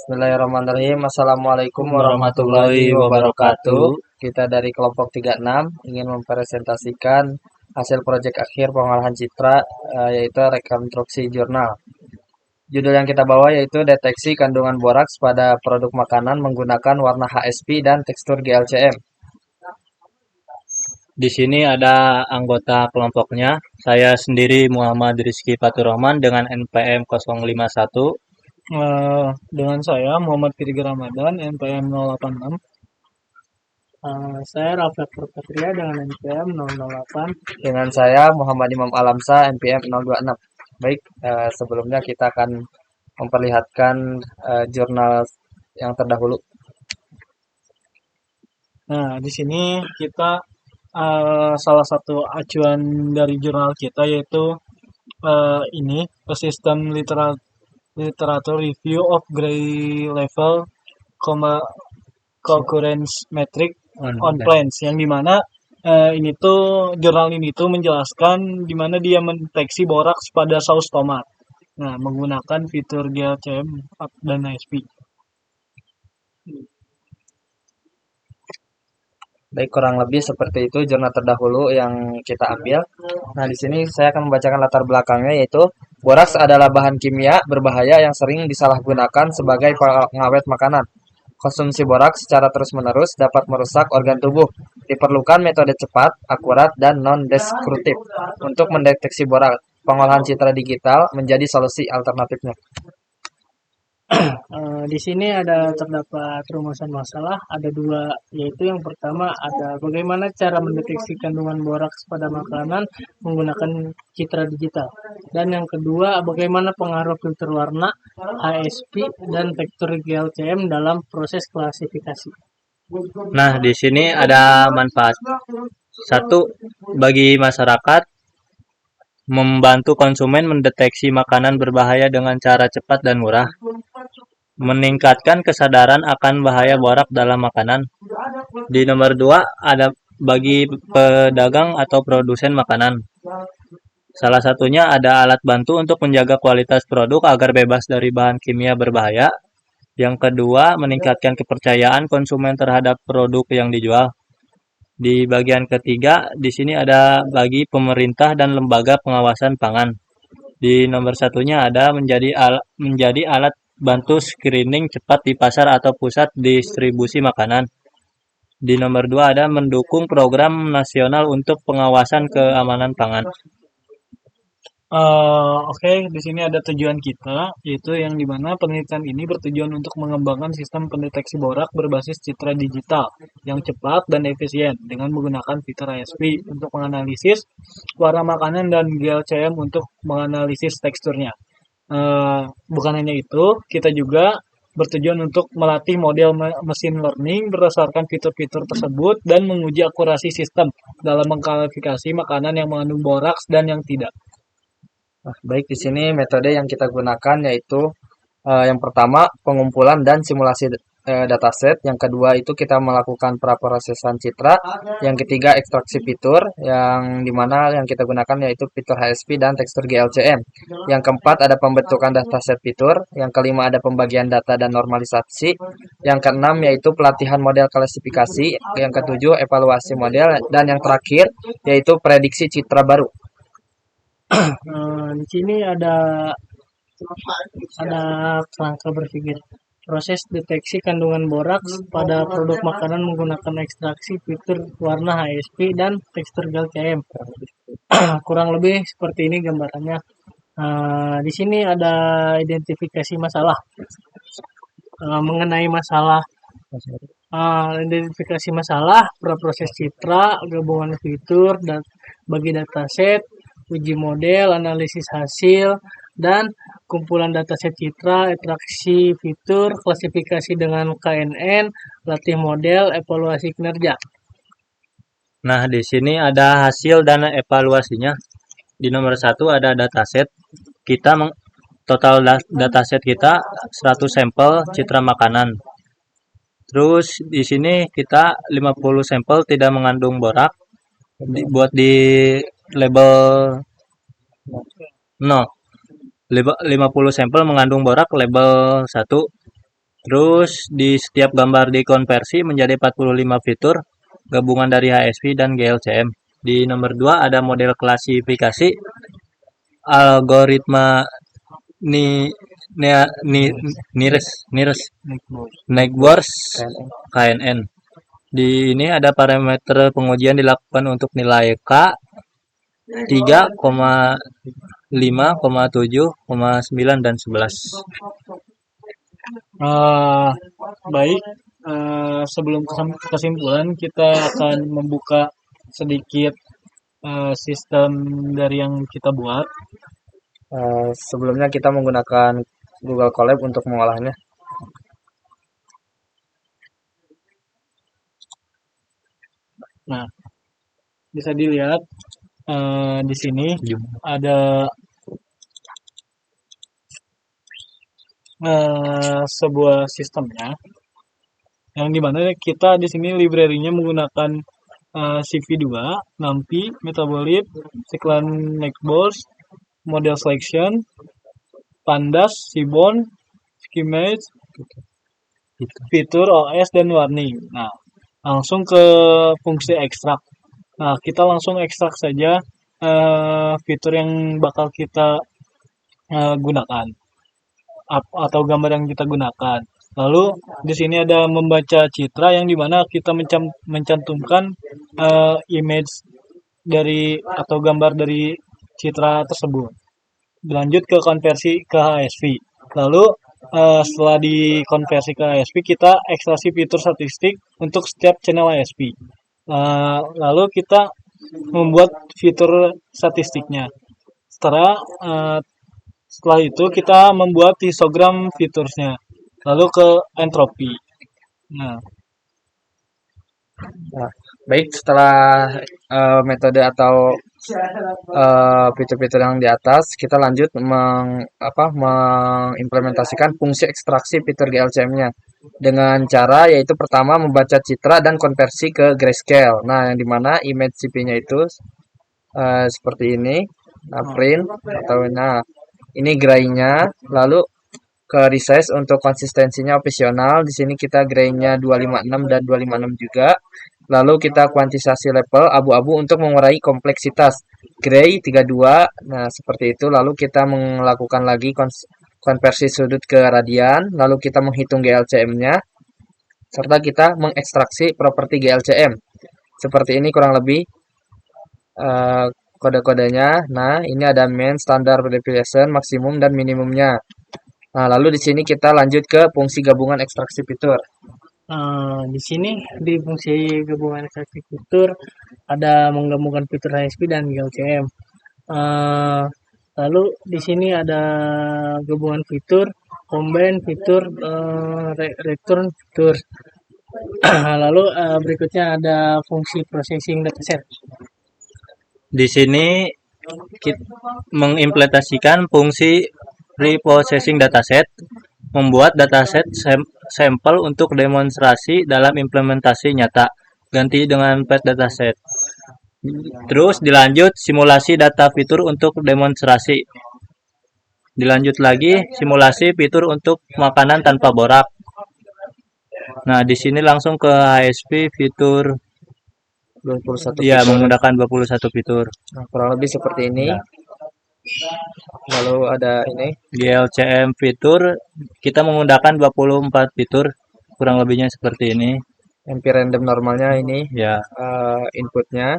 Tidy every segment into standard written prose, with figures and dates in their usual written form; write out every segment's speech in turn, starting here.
Bismillahirrahmanirrahim. Assalamualaikum Warahmatullahi warahmatullahi wabarakatuh. wabarakatuh. Kita dari kelompok 36 ingin mempresentasikan hasil proyek akhir pengolahan citra yaitu rekonstruksi jurnal. Judul yang kita bawa yaitu deteksi kandungan boraks pada produk makanan menggunakan warna HSP dan tekstur GLCM. Di sini ada anggota kelompoknya. Saya sendiri Muhammad Rizky Faturrahman dengan NPM 051. Dengan saya Muhammad Firgi Ramadan NPM 086. Saya Rafiq Purpatria dengan NPM 008. Dengan saya Muhammad Imam Alamsa NPM 026. Baik, sebelumnya kita akan memperlihatkan jurnal yang terdahulu. Nah, di sini kita salah satu acuan dari jurnal kita yaitu ini System Literature Review of Gray Level Concurrence Metric on Plants, yang dimana ini tuh jurnal ini tuh menjelaskan dimana dia mendeteksi boraks pada saus tomat. Nah, menggunakan fitur GLCM dan ISP. Baik, kurang lebih seperti itu jurnal terdahulu yang kita ambil. Nah, di sini saya akan membacakan latar belakangnya yaitu boraks adalah bahan kimia berbahaya yang sering disalahgunakan sebagai pengawet makanan. Konsumsi boraks secara terus-menerus dapat merusak organ tubuh. Diperlukan metode cepat, akurat, dan non-destruktif untuk mendeteksi boraks. Pengolahan citra digital menjadi solusi alternatifnya. Di sini terdapat rumusan masalah, ada dua, yaitu yang pertama ada bagaimana cara mendeteksi kandungan boraks pada makanan menggunakan citra digital, dan yang kedua bagaimana pengaruh filter warna, HSP, dan tekstur GLCM dalam proses klasifikasi. Nah, di sini ada manfaat. Satu, bagi masyarakat, membantu konsumen mendeteksi makanan berbahaya dengan cara cepat dan murah. Meningkatkan kesadaran akan bahaya borak dalam makanan. Di nomor 2, ada bagi pedagang atau produsen makanan. Salah satunya ada alat bantu untuk menjaga kualitas produk agar bebas dari bahan kimia berbahaya. Yang kedua, meningkatkan kepercayaan konsumen terhadap produk yang dijual. Di bagian ketiga, di sini ada bagi pemerintah dan lembaga pengawasan pangan. Di nomor satunya ada menjadi alat bantu screening cepat di pasar atau pusat distribusi makanan. Di nomor 2 ada mendukung program nasional untuk pengawasan keamanan pangan. Oke, di sini ada tujuan kita, yaitu yang dimana penelitian ini bertujuan untuk mengembangkan sistem pendeteksi borak berbasis citra digital yang cepat dan efisien dengan menggunakan fitur ISP untuk menganalisis warna makanan dan GLCM untuk menganalisis teksturnya. Bukan hanya itu, kita juga bertujuan untuk melatih model machine learning berdasarkan fitur-fitur tersebut dan menguji akurasi sistem dalam mengklasifikasi makanan yang mengandung boraks dan yang tidak. Nah, baik, di sini metode yang kita gunakan yaitu yang pertama pengumpulan dan simulasi dataset, yang kedua itu kita melakukan praprosesan citra, yang ketiga ekstraksi fitur, yang dimana yang kita gunakan yaitu fitur HSP dan tekstur GLCM, yang keempat ada pembentukan dataset fitur, yang kelima ada pembagian data dan normalisasi, yang keenam yaitu pelatihan model klasifikasi, yang ketujuh evaluasi model, dan yang terakhir yaitu prediksi citra baru. Di sini ada kerangka berpikir. Proses deteksi kandungan boraks pada produk makanan menggunakan ekstraksi fitur warna HSP dan tekstur GLCM. Kurang lebih seperti ini gambarannya. Di sini ada identifikasi masalah. Mengenai masalah identifikasi masalah, proses citra, gabungan fitur, dan bagi dataset, uji model, analisis hasil, dan kumpulan dataset citra, ekstraksi fitur, klasifikasi dengan KNN, latih model, evaluasi kinerja. Nah, di sini ada hasil dan evaluasinya. Di nomor 1 ada dataset. Total dataset kita 100 sampel citra makanan. Terus di sini kita 50 sampel tidak mengandung borak. Buat di label 50 sampel mengandung borak label 1. Terus di setiap gambar dikonversi menjadi 45 fitur gabungan dari HSP dan GLCM. Di nomor 2 ada model klasifikasi algoritma ni, nearest Neighbors KNN. Di ini ada parameter pengujian dilakukan untuk nilai K 3,5, 7, 9 dan 11. Baik, sebelum kesimpulan kita akan membuka sedikit sistem dari yang kita buat. Sebelumnya kita menggunakan Google Colab untuk mengolahnya. Nah, bisa dilihat di sini ada sebuah sistemnya yang dimana kita di sini library-nya menggunakan CV2, NumPy, Metabolit, Cyclan Nextbox, Model Selection, Pandas, Seaborn, Schemate, fitur OS dan warning. Nah, langsung ke fungsi ekstrak. Nah, kita langsung ekstrak saja fitur yang bakal kita gunakan atau gambar yang kita gunakan. Lalu di sini ada membaca citra yang dimana kita mencantumkan image dari atau gambar dari citra tersebut. Lanjut ke konversi ke HSV. Lalu setelah dikonversi ke HSV, kita ekstraksi fitur statistik untuk setiap channel HSV. Lalu kita membuat fitur statistiknya. Setelah itu kita membuat histogram featuresnya. Lalu ke entropi. Nah, Baik, setelah metode atau fitur-fitur yang di atas, kita lanjut mengimplementasikan fungsi ekstraksi fitur GLCM-nya dengan cara yaitu pertama membaca citra dan konversi ke grayscale. Nah, yang dimana image CP-nya itu seperti ini. Nah, print atau ini gray-nya, lalu ke resize untuk konsistensinya opsional. Di sini kita gray-nya 256 dan 256 juga. Lalu kita kuantisasi level abu-abu untuk mengurangi kompleksitas. Gray 32. Nah, seperti itu. Lalu kita melakukan lagi konversi sudut ke radian. Lalu kita menghitung GLCM-nya. Serta kita mengekstraksi properti GLCM. Seperti ini kurang lebih kode-kodenya. Nah, ini ada main, standar deviation, maksimum, dan minimumnya. Nah, lalu di sini kita lanjut ke fungsi gabungan ekstraksi fitur. Di sini di fungsi gabungan ekstraksi fitur ada menggabungkan fitur HSP dan GLCM. Lalu di sini ada gabungan fitur, combine fitur, return fitur. Lalu berikutnya ada fungsi processing dataset. Di sini kita mengimplementasikan fungsi reprocessing dataset, membuat dataset sampel untuk demonstrasi dalam implementasi nyata, ganti dengan pet dataset. Terus dilanjut simulasi data fitur untuk demonstrasi. Dilanjut lagi simulasi fitur untuk makanan tanpa borak. Nah, di sini langsung ke HSP fitur 21 ya fitur. menggunakan 21 fitur. Nah, kurang lebih seperti ini. Lalu ada ini GLCM fitur kita menggunakan 24 fitur, kurang lebihnya seperti ini. MP random normalnya ini Ya, inputnya.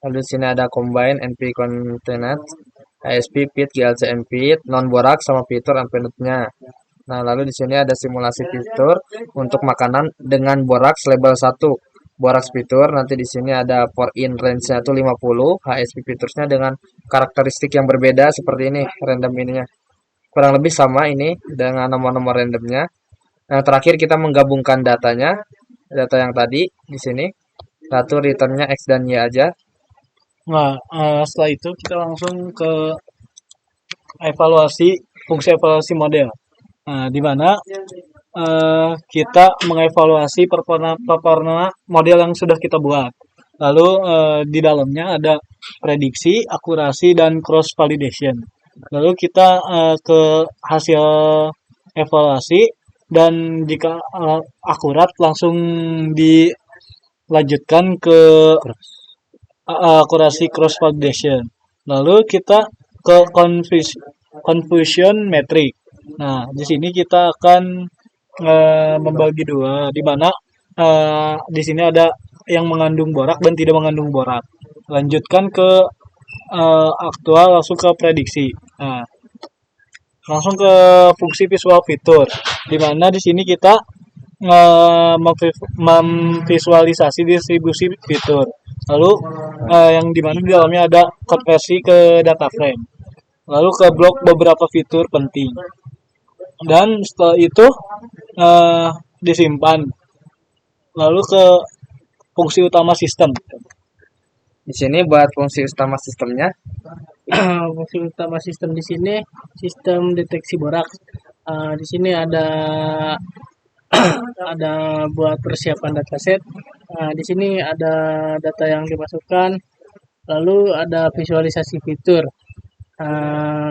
Lalu di sini ada combine, NP concatenate, ASP fit, GLCM fit, non borak sama fitur unpainted-nya. Nah, lalu di sini ada simulasi fitur untuk makanan dengan boraks label 1. Boraks fitur, nanti di sini ada for in range-nya itu 50, HSP fiturnya dengan karakteristik yang berbeda seperti ini, random ininya. Kurang lebih sama ini dengan nomor-nomor randomnya. Nah, terakhir kita menggabungkan datanya, data yang tadi di sini. Satu returnnya X dan Y aja. Nah, setelah itu kita langsung ke fungsi evaluasi model. Nah, di mana kita mengevaluasi performa model yang sudah kita buat. Lalu di dalamnya ada prediksi, akurasi, dan cross validation. Lalu kita ke hasil evaluasi. dan jika akurat langsung dilanjutkan ke akurasi cross validation. Lalu kita ke confusion metric. Nah, di sini kita akan membagi dua, di mana di sini ada yang mengandung borak dan tidak mengandung borak. Lanjutkan ke aktual, langsung ke prediksi. Nah, langsung ke fungsi visual fitur, di mana di sini kita memvisualisasi distribusi fitur. Lalu yang dimana di dalamnya ada konversi ke data frame. Lalu ke blok beberapa fitur penting. Dan setelah itu disimpan. Lalu ke fungsi utama sistem. Di sini buat fungsi utama sistemnya. Fungsi utama sistem di sini sistem deteksi borak. Di sini ada ada buat persiapan dataset. Di sini ada data yang dimasukkan, lalu ada visualisasi fitur,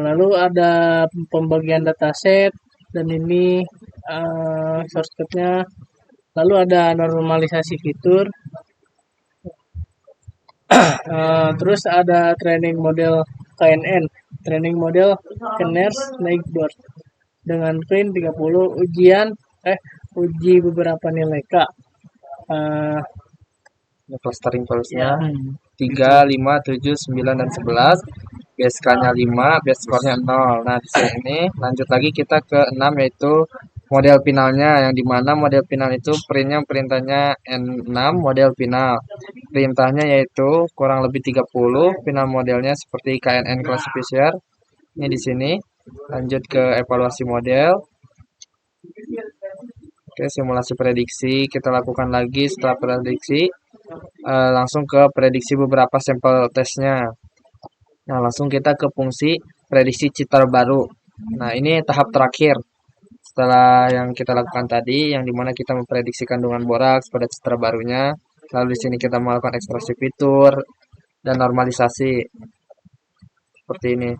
lalu ada pembagian dataset, dan ini shortcutnya, lalu ada normalisasi fitur, terus ada training model KNN, training model Kenners Neighbor dengan print 30, uji beberapa nilai K. Clustering values-nya 3, 5, 7, 9, dan 11. Base score-nya 5, base score-nya 0. Nah, di sini lanjut lagi kita ke 6, yaitu model finalnya, yang dimana model final itu perintahnya N6 model final. Perintahnya yaitu kurang lebih 30, final modelnya seperti KNN classifier. Ini di sini. Lanjut ke evaluasi model. Oke, simulasi prediksi kita lakukan lagi. Setelah prediksi langsung ke prediksi beberapa sampel tesnya. Nah, langsung kita ke fungsi prediksi citra baru. Nah, ini tahap terakhir setelah yang kita lakukan tadi, yang dimana kita memprediksi kandungan boraks pada citra barunya. Lalu di sini kita melakukan ekstraksi fitur dan normalisasi seperti ini.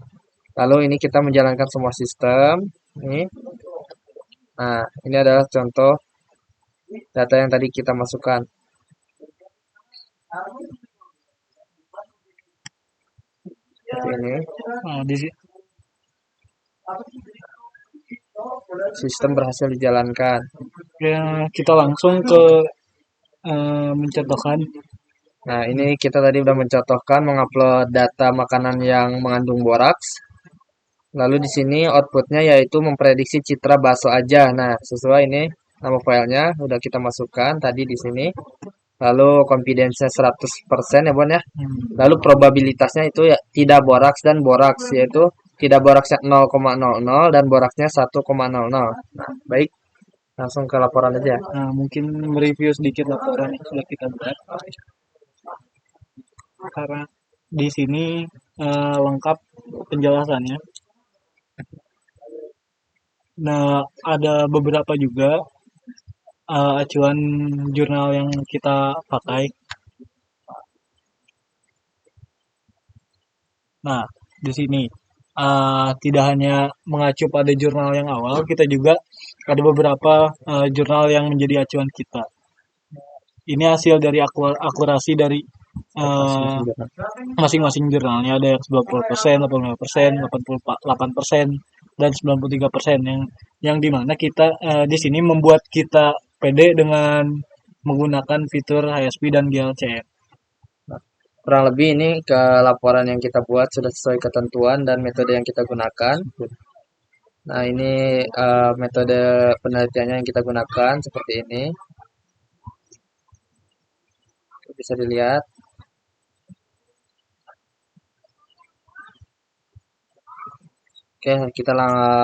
Lalu ini kita menjalankan semua sistem. Ini. Nah, ini adalah contoh data yang tadi kita masukkan. Seperti ini. Nah, di Sistem berhasil dijalankan. ya, kita langsung ke mencontohkan. Nah, ini kita tadi udah mencontohkan mengupload data makanan yang mengandung boraks. Lalu di sini outputnya yaitu memprediksi citra bakso aja. Nah, sesuai ini nama filenya udah kita masukkan tadi di sini. Lalu confidence-nya 100% ya, Bon ya. Lalu probabilitasnya itu ya tidak boraks dan boraks, yaitu tidak boraksnya 0,00 dan boraksnya 1,00. Nah, baik. Langsung ke laporan aja. Nah, mungkin mereview sedikit laporan yang sudah kita buat. Karena di sini lengkap penjelasannya. Nah, ada beberapa juga acuan jurnal yang kita pakai. Nah, di sini tidak hanya mengacu pada jurnal yang awal, kita juga ada beberapa jurnal yang menjadi acuan kita. Ini hasil dari akurasi dari masing-masing jurnalnya, ada yang 90%, 85%, 88%, dan 93%, yang dimana kita di sini membuat kita pede dengan menggunakan fitur HSP dan GLCM. Kurang lebih ini ke laporan yang kita buat sudah sesuai ketentuan dan metode yang kita gunakan. Nah, ini metode penelitiannya yang kita gunakan seperti ini. Bisa dilihat. Oke, kita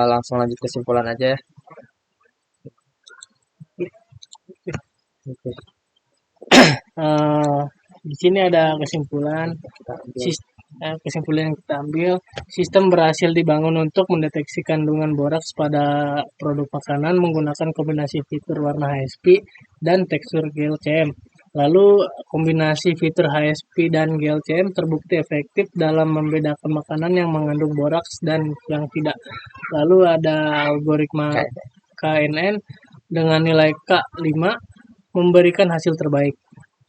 langsung lanjut kesimpulan aja ya. Di sini ada kesimpulan. Kesimpulan yang kita ambil, sistem berhasil dibangun untuk mendeteksi kandungan boraks pada produk makanan menggunakan kombinasi fitur warna HSP dan tekstur GLCM. Lalu kombinasi fitur HSP dan GLCM terbukti efektif dalam membedakan makanan yang mengandung boraks dan yang tidak. Lalu ada algoritma KNN dengan nilai K5 memberikan hasil terbaik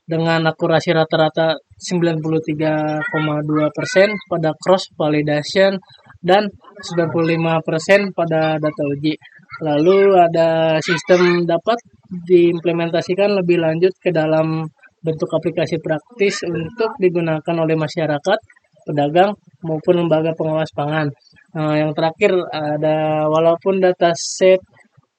dengan akurasi rata-rata 93,2% pada cross validation dan 95% pada data uji. Lalu ada sistem dapat diimplementasikan lebih lanjut ke dalam bentuk aplikasi praktis untuk digunakan oleh masyarakat, pedagang maupun lembaga pengawas pangan. Yang terakhir ada walaupun dataset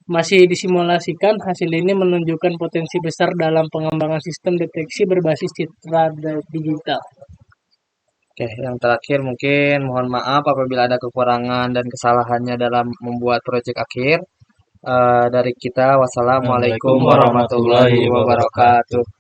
masih disimulasikan, hasil ini menunjukkan potensi besar dalam pengembangan sistem deteksi berbasis citra digital. Oke, yang terakhir mungkin mohon maaf apabila ada kekurangan dan kesalahannya dalam membuat proyek akhir. Dari kita, wassalamualaikum warahmatullahi wabarakatuh.